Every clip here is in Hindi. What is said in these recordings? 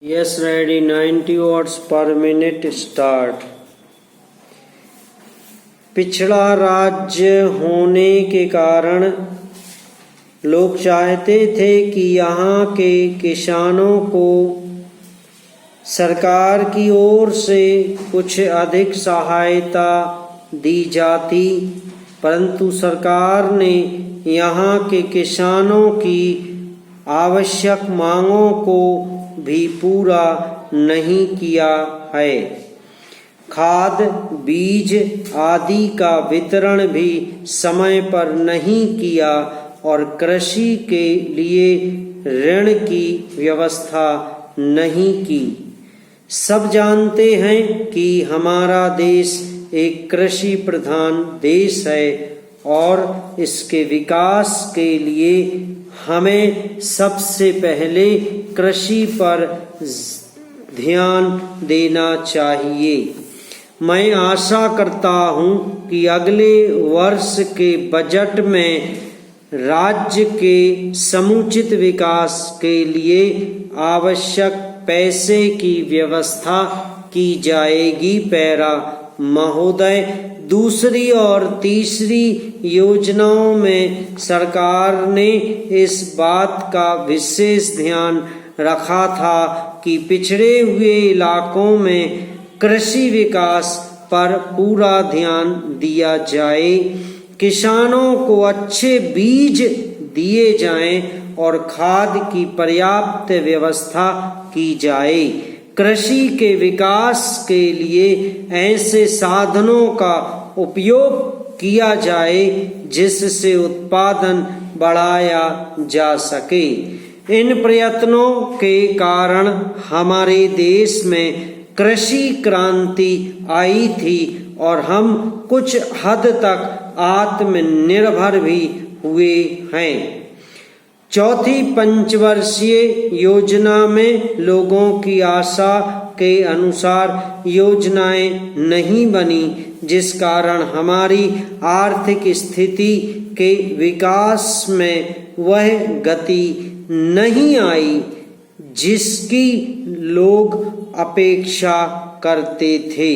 Yes, ready. 90 watts per minute start. पिछड़ा राज्य होने के कारण लोग चाहते थे कि यहाँ के किसानों को सरकार की ओर से कुछ अधिक सहायता दी जाती, परंतु सरकार ने यहाँ के किसानों की आवश्यक मांगों को भी पूरा नहीं किया है। खाद, बीज आदि का वितरण भी समय पर नहीं किया और कृषि के लिए ऋण की व्यवस्था नहीं की। सब जानते हैं कि हमारा देश एक कृषि प्रधान देश है और इसके विकास के लिए हमें सबसे पहले कृषि पर ध्यान देना चाहिए। मैं आशा करता हूं कि अगले वर्ष के बजट में राज्य के समुचित विकास के लिए आवश्यक पैसे की व्यवस्था की जाएगी। पैरा महोदय, दूसरी और तीसरी योजनाओं में सरकार ने इस बात का विशेष ध्यान रखा था कि पिछड़े हुए इलाकों में कृषि विकास पर पूरा ध्यान दिया जाए, किसानों को अच्छे बीज दिए जाएं और खाद की पर्याप्त व्यवस्था की जाए। कृषि के विकास के लिए ऐसे साधनों का उपयोग किया जाए जिससे उत्पादन बढ़ाया जा सके। इन प्रयत्नों के कारण हमारे देश में कृषि क्रांति आई थी और हम कुछ हद तक आत्मनिर्भर भी हुए हैं। चौथी पंचवर्षीय योजना में लोगों की आशा के अनुसार योजनाएं नहीं बनी, जिस कारण हमारी आर्थिक स्थिति के विकास में वह गति नहीं आई जिसकी लोग अपेक्षा करते थे।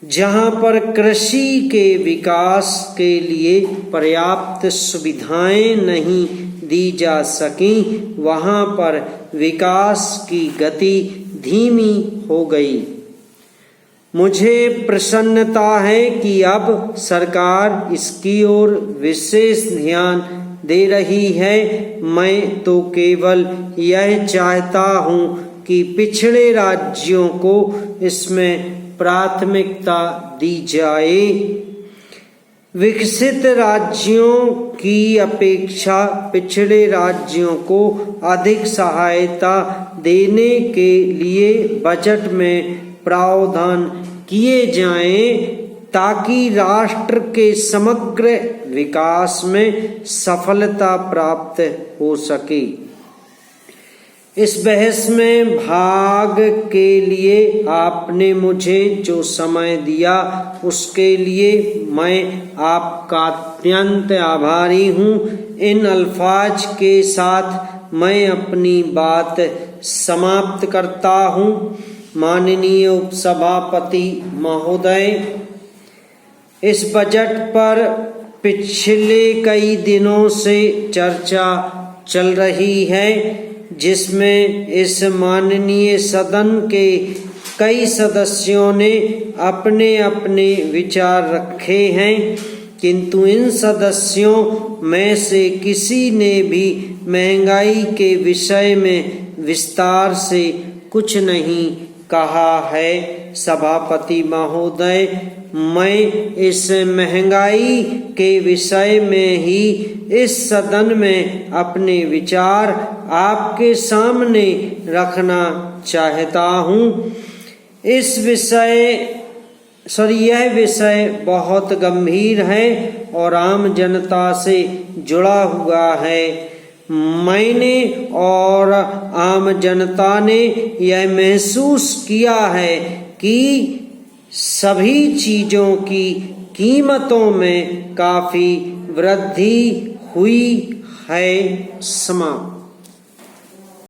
जहाँ पर कृषि के विकास के लिए पर्याप्त सुविधाएं नहीं दी जा सकी, वहाँ पर विकास की गति धीमी हो गई। मुझे प्रसन्नता है कि अब सरकार इसकी ओर विशेष ध्यान दे रही है। मैं तो केवल यह चाहता हूँ कि पिछड़े राज्यों को इसमें प्राथमिकता दी जाए। विकसित राज्यों की अपेक्षा पिछड़े राज्यों को अधिक सहायता देने के लिए बजट में प्रावधान किए जाएं ताकि राष्ट्र के समग्र विकास में सफलता प्राप्त हो सके। इस बहस में भाग के लिए आपने मुझे जो समय दिया उसके लिए मैं आपका अत्यंत आभारी हूँ। इन अल्फाज के साथ मैं अपनी बात समाप्त करता हूँ। माननीय उपसभापति महोदय, इस बजट पर पिछले कई दिनों से चर्चा चल रही है, जिसमें इस माननीय सदन के कई सदस्यों ने अपने अपने विचार रखे हैं, किंतु इन सदस्यों में से किसी ने भी महंगाई के विषय में विस्तार से कुछ नहीं कहा है। सभापति महोदय, मैं इस महंगाई के विषय में ही इस सदन में अपने विचार आपके सामने रखना चाहता हूँ। यह विषय बहुत गंभीर है और आम जनता से जुड़ा हुआ है। मैंने और आम जनता ने यह महसूस किया है कि सभी चीज़ों की कीमतों में काफ़ी वृद्धि हुई है। समाप्त।